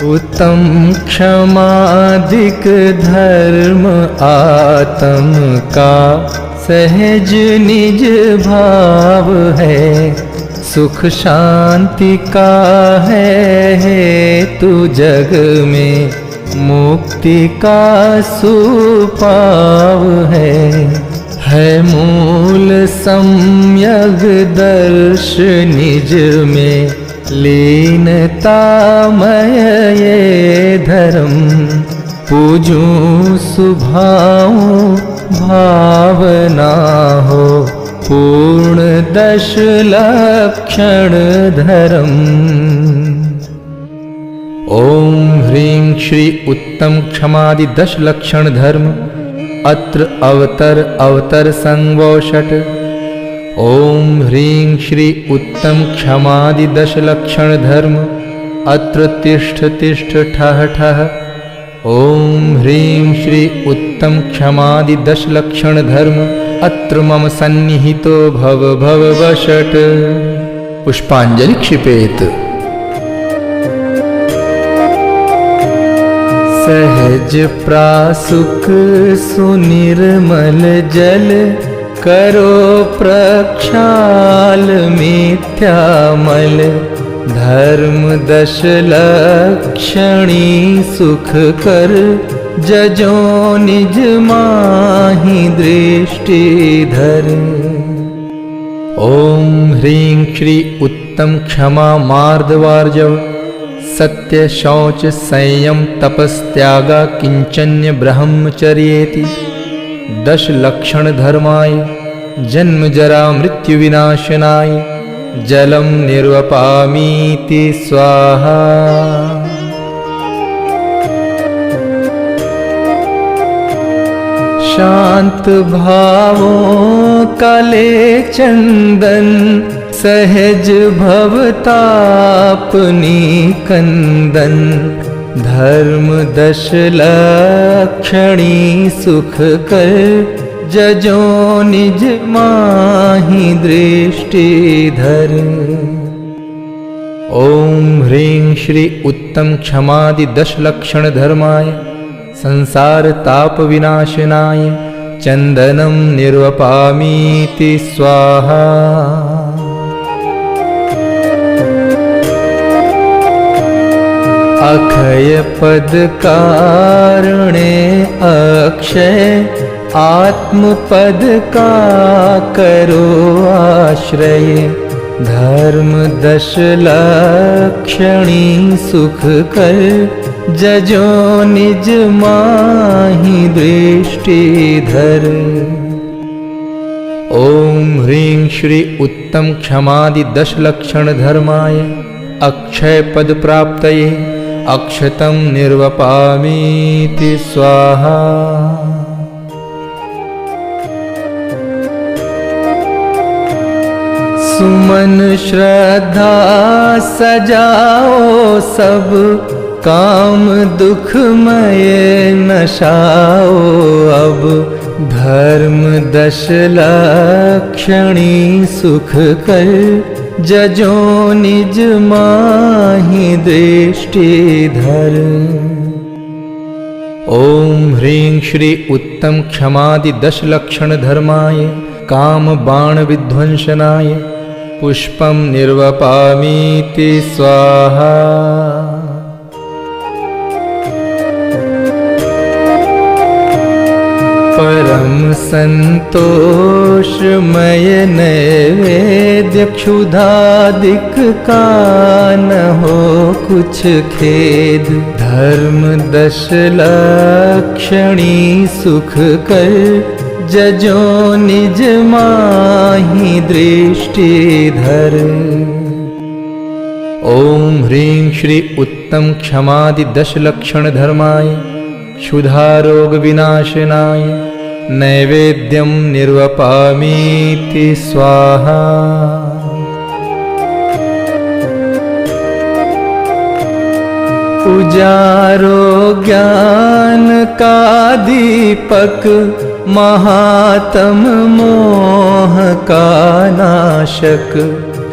उत्तम क्षमादिक धर्म आत्म का सहज निज भाव है। सुख शांति का है तू जग में, मुक्ति का सुपाव है मूल सम्यग दर्श निज में, लीनतामय ये धर्म। पूजूं सुभाऊं भावना हो, पूर्ण 10 लक्षण धर्म। ओम ह्रीं श्री उत्तम क्षमादि 10 लक्षण धर्म। अत्र अवतर संवोषट। ओम ह्रीं श्री उत्तम क्षमादि 10 लक्षण धर्म। अत्र तिष्ठ ठः ठः। ओम ह्रीं श्री उत्तम क्षमादि 10 लक्षण धर्म। अत्र मम सन्निहितो भव वषट। पुष्पांजलि क्षिपेत। सहज प्रासुक सुनिर्मल जल, करो प्रक्षाल मिथ्यामल। धर्म 10 लक्षणी सुख कर, जजो निज माहि दृष्टि धर। ओम ह्रीं श्री उत्तम क्षमा मार्दवार्जव। सत्य शौच संयम तपस्त्यागा किंचन्य ब्रह्मचर्येति। 10 लक्षण धर्माय, जन्म जरा मृत्यु विनाशनाय। जलम निर्वपामीति स्वाहा। शांत भावों काले चंदन, सहज भवतापनी कंदन। धर्म 10 लक्षणी सुख कर, जजो निज माहि दृष्टि धर। ओम ह्रीं श्री उत्तम क्षमादि 10 लक्षण धर्माय, संसार ताप विनाशनाय। चंदनम निर्वपामीति स्वाहा। अक्षय पद कारणे अक्षय, आत्म पद का करो आश्रय। धर्म 10 लक्षणी सुख कर, जजो निज माहि दृष्टि धर। ओम ह्रीं श्री उत्तम क्षमादि 10 लक्षण धर्माय, अक्षय पद प्राप्तये। अक्षतम निर्वपामीति स्वाहा। सुमन श्रद्धा सजाओ सब, काम दुखमय नशाओ अब। धर्म 10 लक्षणी सुख कर, जजो निज माहि दृष्टि धर। ओम ह्रीं श्री उत्तम क्षमादि 10 लक्षण धर्माय, काम बाण विध्वंसनाय। पुष्पम निर्वपामीति स्वाहा। परम संतोषमय नैवेद्य, क्षुधादिक का न हो कुछ खेद। धर्म 10 लक्षणी सुख कर, जजो निज माहि दृष्टि धर। ओम ह्रीं श्री उत्तम क्षमादि 10 लक्षण धर्माय, क्षुधारोग विनाशनाय। नैवेद्यम निर्वपामीति स्वाहा। उजारो ज्ञान का दीपक, महात्म मोह का नाशक।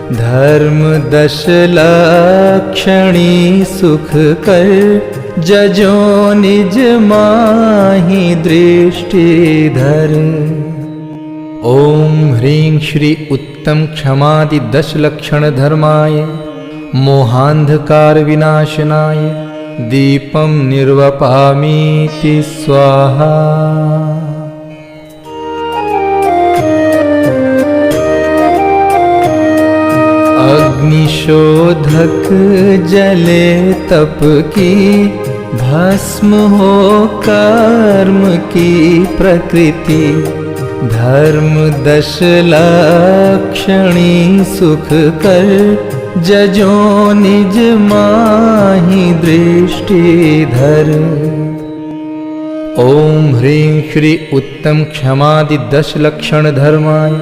धर्म 10 लक्षणी सुख कर, जजो निज माहि दृष्टि धर। ओम ह्रीं श्री उत्तम क्षमादि 10 लक्षण धर्माय, मोहांधकार विनाशनाय, दीपम निर्वपामीति स्वाहा। अग्निशोधक जले तप की, भस्म हो कर्म की प्रकृति। धर्म 10 लक्षणी सुख कर, जजो निज माहि दृष्टि धर। ओम ह्रीं श्री उत्तम क्षमादि 10 लक्षण धर्माय,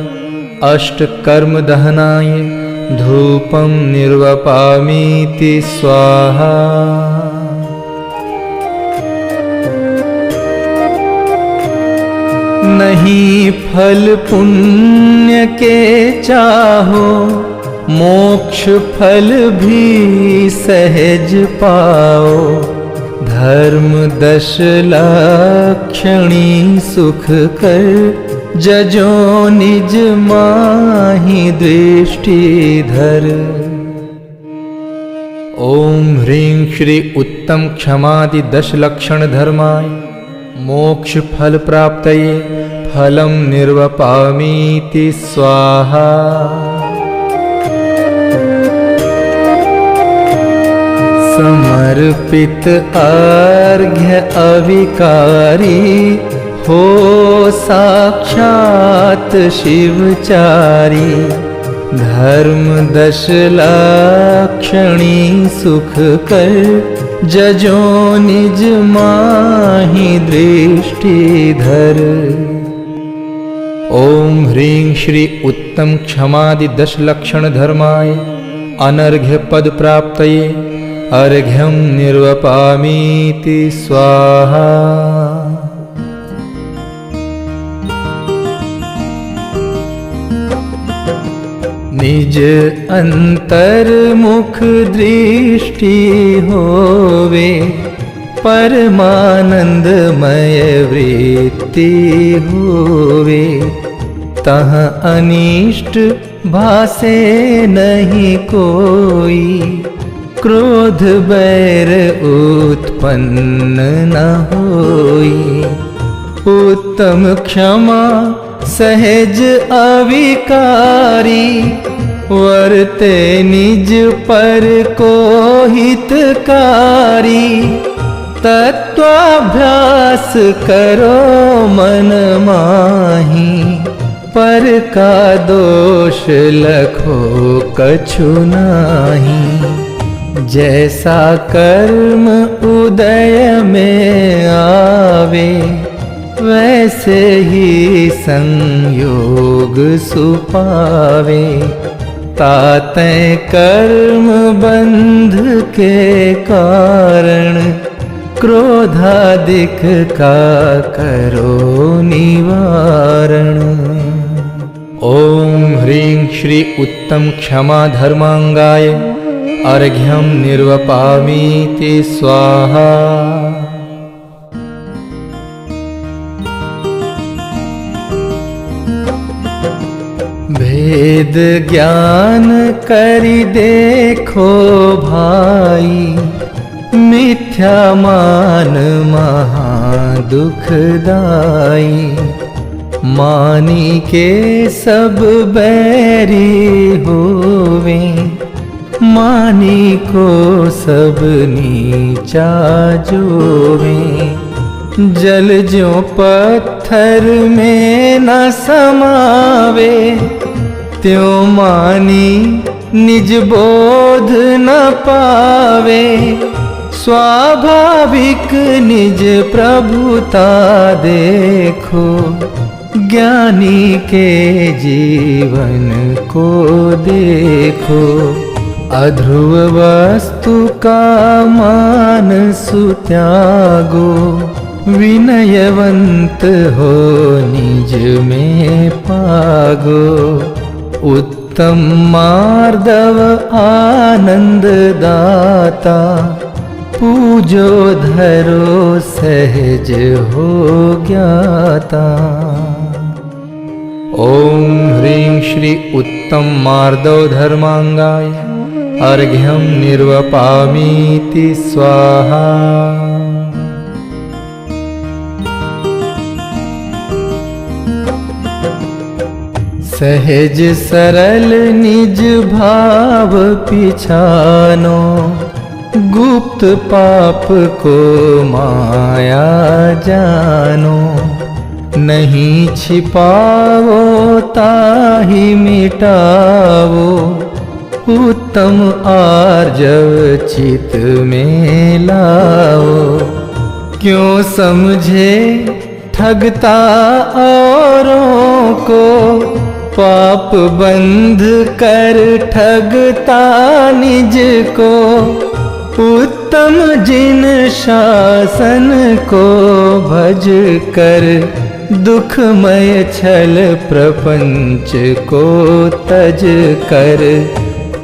अष्ट कर्म दहनाय, धूपम निर्वपामीति स्वाहा। नहीं फल पुण्य के चाहो, मोक्ष फल भी सहज पाओ। धर्म 10 लक्षणी सुख कर, जजो निज माहि दृष्टि धर। ओम ह्रीं श्री उत्तम क्षमादि 10 लक्षण धर्माय, मोक्ष फल प्राप्तये, फलम निर्वपामीति स्वाहा। समर्पित अर्घ्य अविकारी, हो साक्षात शिवचारी। धर्म 10 लक्षणी सुख कर, जजो निज माहि दृष्टि धर। ओम ह्रीं श्री उत्तम क्षमादि 10 लक्षण धर्माय, अनर्घ्य पद प्राप्तये, अर्घ्यम निर्वपामीति स्वाहा। निज अंतर मुख दृष्टि होवे, परमानंदमय वृत्ति होवे। तह अनिष्ट भासे नहीं कोई, क्रोध बैर उत्पन्न न होई। उत्तम क्षमा सहज अविकारी, वर्ते निज पर को हितकारी। तत्वाभ्यास करो मन माही, पर का दोष लखो कछु नाही। जैसा कर्म उदय में आवे, वैसे ही संयोग सुपावे। ताते कर्म बंध के कारण, क्रोधादिक का करो निवारण। ओम ह्रीं श्री उत्तम क्षमा धर्मांगाय, अर्घ्यम निर्वपामीति स्वाहा। भेद ज्ञान करि देखो भाई, मिथ्या मान महा दुखदाई। मानी के सब बैरी होवे, मानी को सब नीचा जोवे। जल जो पत्थर में न समावे, त्यों मानी निज बोध न पावे। स्वाभाविक निज प्रभुता देखो, ज्ञानी के जीवन को देखो। अध्रुव वस्तु का मान सुत्यागो, विनयवंत हो निज में पागो। उत्तम मार्दव आनंद दाता, पूजो धरो सहज हो ज्ञाता। ओम ह्रीं श्री उत्तम मार्दव धर्मांगाय अर्घ्यं निर्वपामीति स्वाहा। सहज सरल निज भाव पिछानो, गुप्त पाप को माया जानो। नहीं छिपावो ताहि मिटावो, उत्तम आर्जव चित में लाओ। क्यों समझे ठगता औरों को, पाप बंध कर ठगता निज को। उत्तम जिन शासन को भज कर, दुखमय छल प्रपंच को तज कर।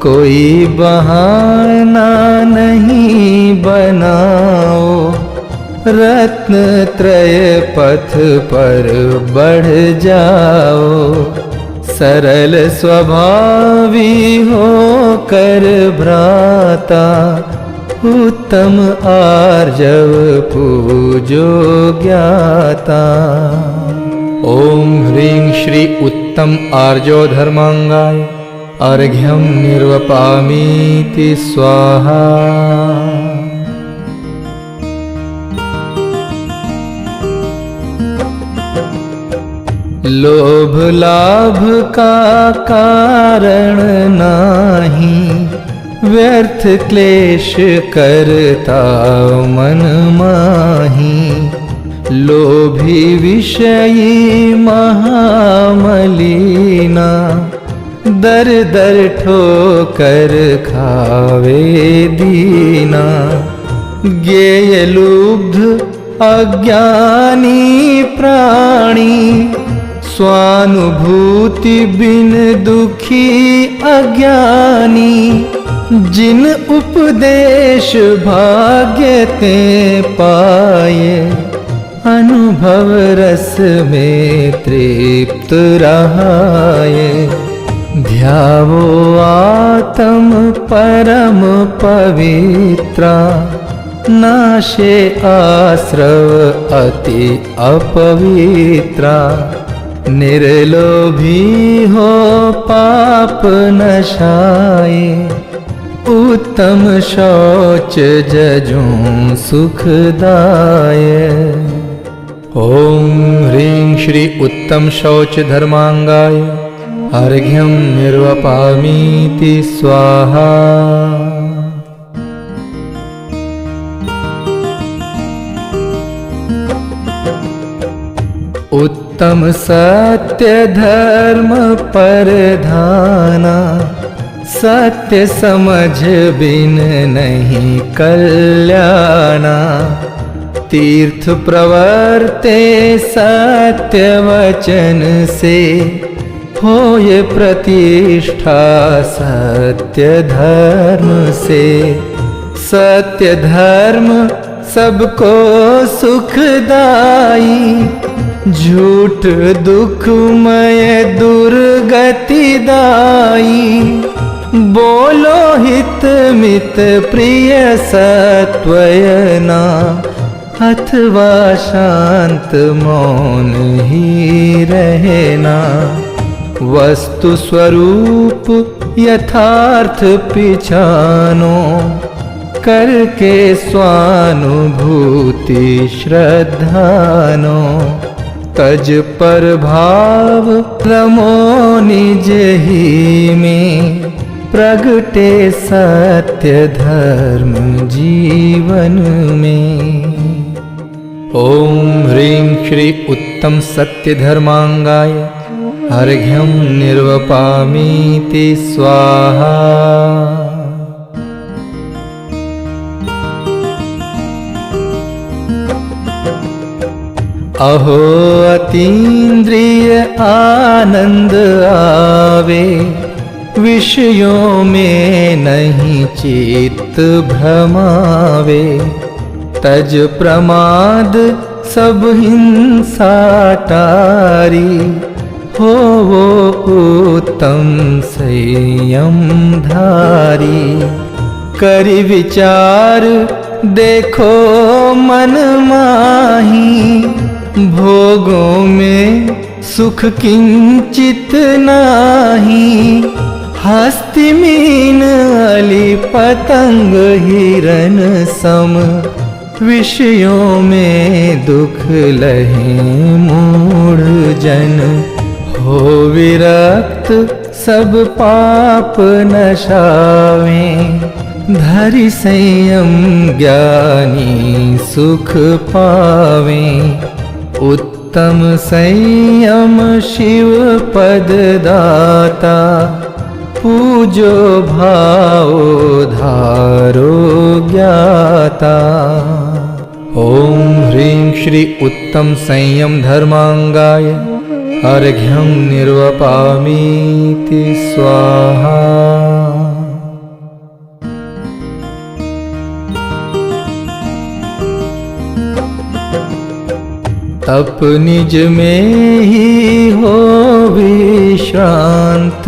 कोई बहाना नहीं बनाओ, रत्न त्रय पथ पर बढ़ जाओ। सरल स्वभावी हो कर भ्राता, उत्तम आर्जव पूजो ज्ञाता। ओम ह्रीं श्री उत्तम आर्जो धर्मांगाय अर्घ्यं निर्वपामीति स्वाहा। लोभ लाभ का कारण नाही, व्यर्थ क्लेश करता मन माही। लोभी विषयी महामलीना, दर दर ठोकर खावे दीना। ज्ञेय लुब्ध अज्ञानी प्राणी, स्वानुभूति बिन दुखी अज्ञानी। जिन उपदेश भाग्य ते पाए, अनुभव रस में तृप्त रहाए। ध्यावो आत्म परम पवित्रा, नाशे आश्रव अति अपवित्रा। निर्लोभी हो पाप नशाए, उत्तम शौच जजों सुखदाय। ओम ह्रीं श्री उत्तम शौच धर्मांगाय अर्घ्यं निर्वपामीति स्वाहा। उत्तम सत्य धर्म परधाना, सत्य समझ बिन नहीं कल्याणा। तीर्थ प्रवर्ते सत्य वचन से, होय प्रतिष्ठा सत्य धर्म से। सत्य धर्म सबको सुखदाई, झूठ दुखमय दुर्गति दाई। बोलो हित मित प्रिय सत्वयना, अथवा शांत मौन ही रहना। वस्तु स्वरूप यथार्थ पिछानो, करके स्वानुभूति श्रद्धानो। तज पर भाव रमो निज ही में, प्रगटे सत्य धर्म जीवन में। ओम ह्रीं श्री उत्तम सत्य धर्मांगाय अर्घ्यं निर्वपामीति स्वाहा। अहो अतीन्द्रिय आनंद आवे, विषयों में नहीं चित्त भ्रमावे। तज प्रमाद सब हिंसा टारी, हो वो उत्तम संयम धारी। करि विचार देखो मन माही, भोगों में सुख किंचित नाही। हस्ति मीन अली पतंग हिरन सम, विषयों में दुख लहे मूढ़ जन। हो विरक्त सब पाप नशावें, धरि संयम ज्ञानी सुख पावें। उत्तम संयम शिव पद दाता, पूजो भाओ धारो ज्ञाता। ओम ह्रीं श्री उत्तम संयम धर्मांगाय अर्घ्यं निर्वपामीति स्वाहा। तप निज में ही हो विश्रांत,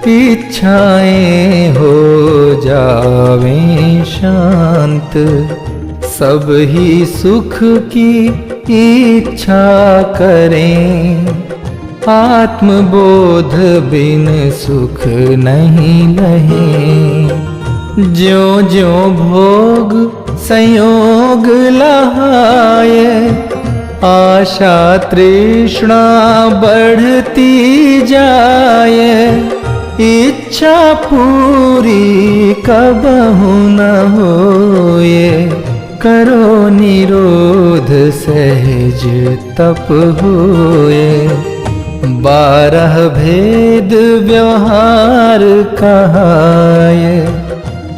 इच्छाएं हो जावें शांत। सब ही सुख की इच्छा करें, आत्मबोध बिन सुख नहीं लहे। ज्यों ज्यों भोग संयोग लहाए, आशा तृष्णा बढ़ती जाए। इच्छा पूरी कबहु न होए, करो निरोध सहज तप होए। 12 भेद व्यवहार कहाए,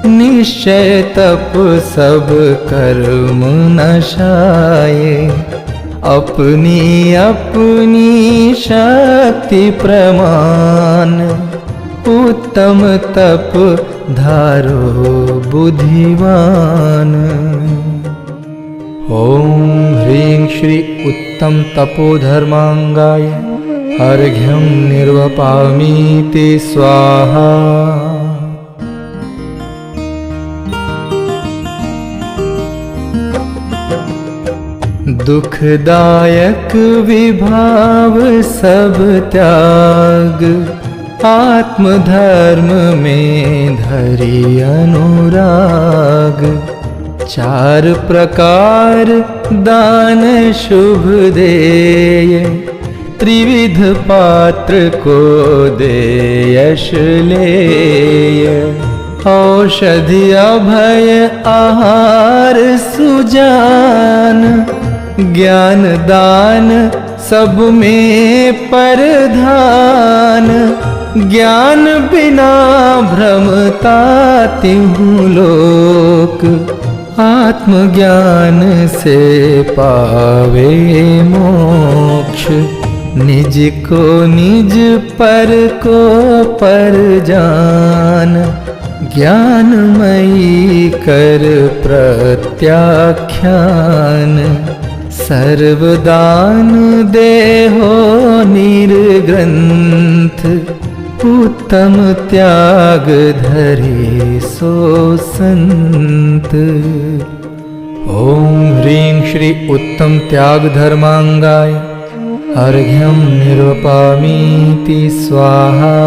निश्चय तप सब कर्म नशाए। अपनी अपनी शक्ति प्रमाण, उत्तम तप धारो बुद्धिवान। ओम ह्रीं श्री उत्तम तपोधर्मांगाय अर्घ्यं निर्वपामीति स्वाहा। दुखदायक विभाव सब त्याग, आत्मधर्म में धरि अनुराग। 4 प्रकार दान शुभ देय, त्रिविध पात्र को दे यश लेय। औषधि अभय आहार सुजान, ज्ञान दान सब में परधान। ज्ञान बिना भ्रमता तिहु लोक, आत्मज्ञान से पावे मोक्ष। निज को निज पर को पर जान, ज्ञानमयी कर प्रत्याख्यान। सर्वदान देहो निर्ग्रंथ, उत्तम त्याग धरे सो संत। ओम ह्रीं श्री उत्तम त्याग धर्मांगाय अर्घ्यं निर्वपामीति स्वाहा।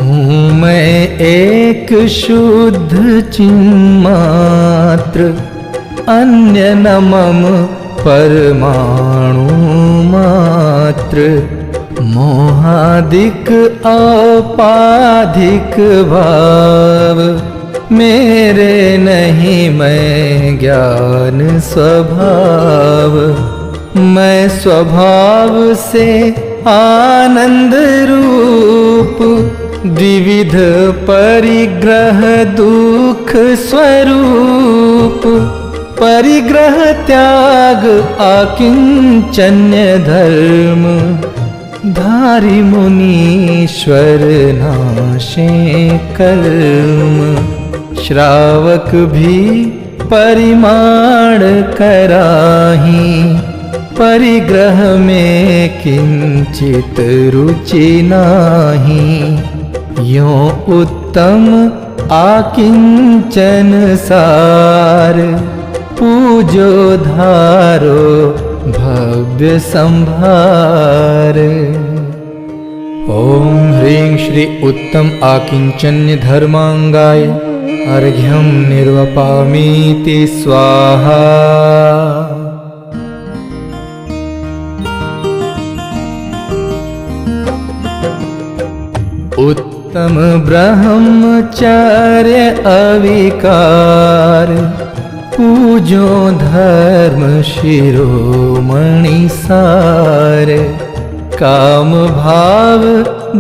हूँ मैं एक शुद्ध चिन्मात्र, अन्य न मम परमाणु मात्र। मोहादिक औपाधिक भाव, मेरे नहीं मैं ज्ञान स्वभाव। मैं स्वभाव से आनंद रूप, द्विविध परिग्रह दुख स्वरूप। परिग्रह त्याग आकिंचन्य धर्म, धारी मुनीश्वर नाशे कर्म। श्रावक भी परिमाण कराही, परिग्रह में किंचित रुचि नाही। यों उत्तम आकिंचन सार, पूजो धारो भव्य संभार। ओम ह्रीं श्री उत्तम आकिंचन्य धर्मांगाय अर्घ्यं निर्वपामीति स्वाहा। उत्तम ब्रह्मचर्य अविकार, पूजो धर्म शिरोमणि सार। काम भाव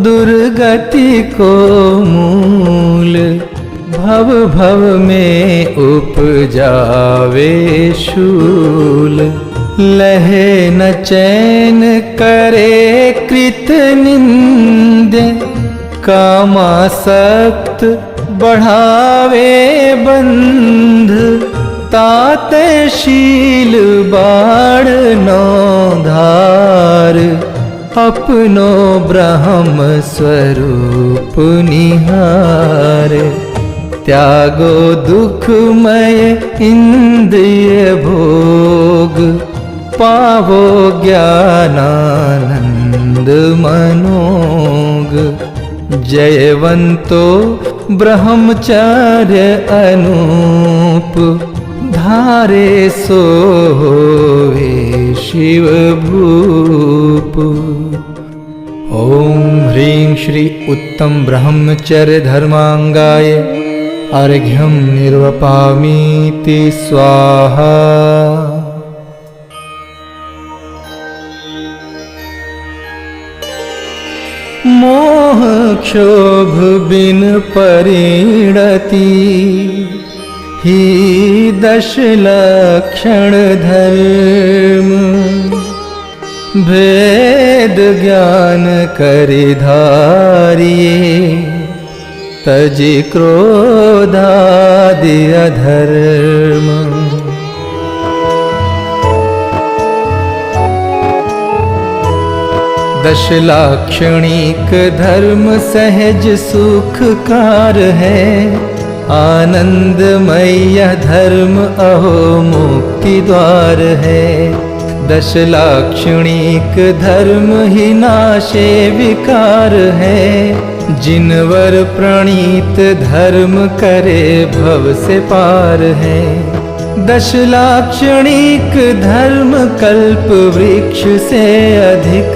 दुर्गति को मूल, भव भव में उपजावे शूल। लहे न चैन करे कृत निंद्य, कामासक्त बढ़ावे बंध। ताते शील बाढ़ नौ धार, अपनो ब्रह्म स्वरूप निहार। त्यागो दुखमय इंद्रिय भोग, पावो ज्ञानानंद मनोग। जयवंतो ब्रह्मचर्य अनूप, धारे सो होवे शिव भूप। ओम ह्रीं श्री उत्तम ब्रह्मचर्य धर्मांगाय अर्घ्यं निर्वपामीति स्वाहा। मोह क्षोभ बिन परिणति, ही 10 लक्षण धर्म। भेद ज्ञान करि धारिये, तजि क्रोधादि अधर्म। 10 लाक्षणिक धर्म सहज सुखकार है। आनंदमय धर्म अहो मुक्ति द्वार है। 10 लाक्षणिक धर्म ही नाशे विकार है। जिनवर प्रणीत धर्म करे भव से पार है। 10 लाक्षणिक धर्म कल्प वृक्ष से अधिक।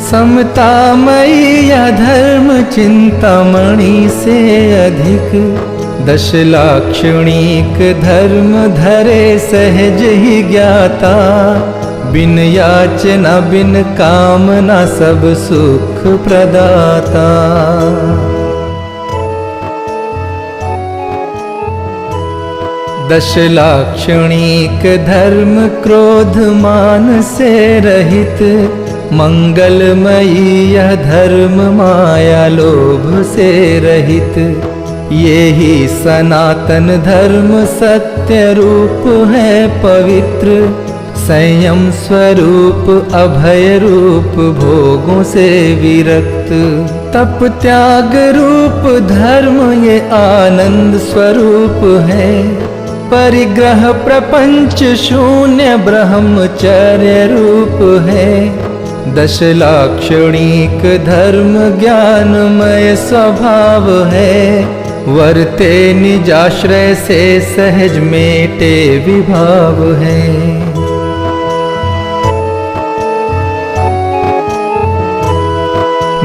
समतामयी यह धर्म चिंतामणि से अधिक। 10 लाक्षणिक धर्म धरे सहज ही ज्ञाता। बिन याचना बिन कामना सब सुख प्रदाता। 10 लाक्षणिक धर्म क्रोध मान से रहित। मंगलमयी यह धर्म माया लोभ से रहित। ये ही सनातन धर्म सत्य रूप है पवित्र। संयम स्वरूप अभय रूप भोगों से विरक्त। तप त्याग रूप धर्म ये आनंद स्वरूप है। परिग्रह प्रपंच शून्य ब्रह्मचर्य रूप है। 10 लाक्षणिक धर्म ज्ञानमय स्वभाव है। वर्ते निजाश्रय से सहज मेटे विभाव है।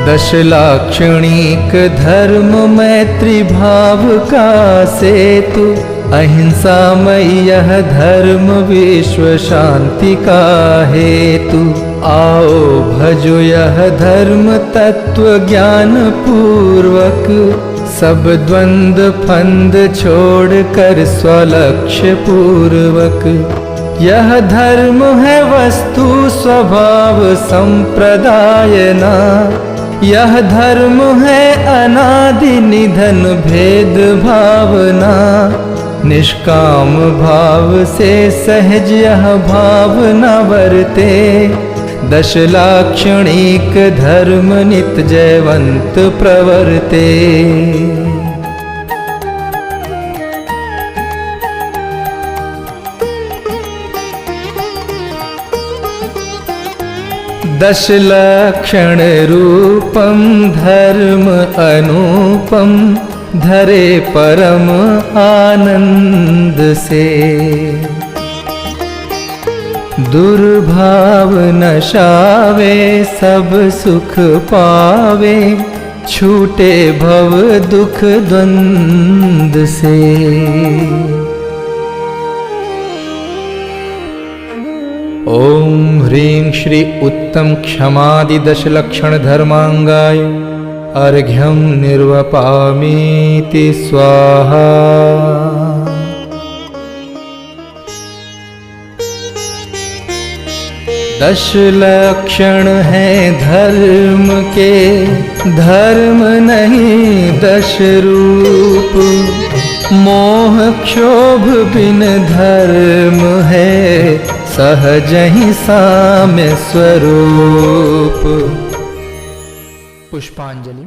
10 लाक्षणिक धर्म मैत्री भाव का सेतु। अहिंसामय यह धर्म विश्व शांति का हेतु। आओ भजो यह धर्म तत्व ज्ञान पूर्वक। सब द्वंद फंद छोड़कर स्वलक्ष्य पूर्वक, यह धर्म है वस्तु स्वभाव संप्रदाय ना, यह धर्म है अनादि निधन भेद भावना, निष्काम भाव से सहज यह भावना वर्ते, दश लाक्षणिक धर्म नित जयवंत प्रवर्ते। दश लक्षण रूपम धर्म अनुपम, धरे परम आनंद से, दुर्भाव नशावे सब सुख पावे, छूटे भव दुख द्वंद से। ओम ह्रीं श्री उत्तम क्षमादि दश लक्षण धर्मांगाय अर्घ्यं निर्वपामीति स्वाहा। दश लक्षण हैं धर्म के, धर्म नहीं दश रूप, मोह क्षोभ बिन धर्म है, सहज ही साम्य स्वरूप। पुष्पांजलि।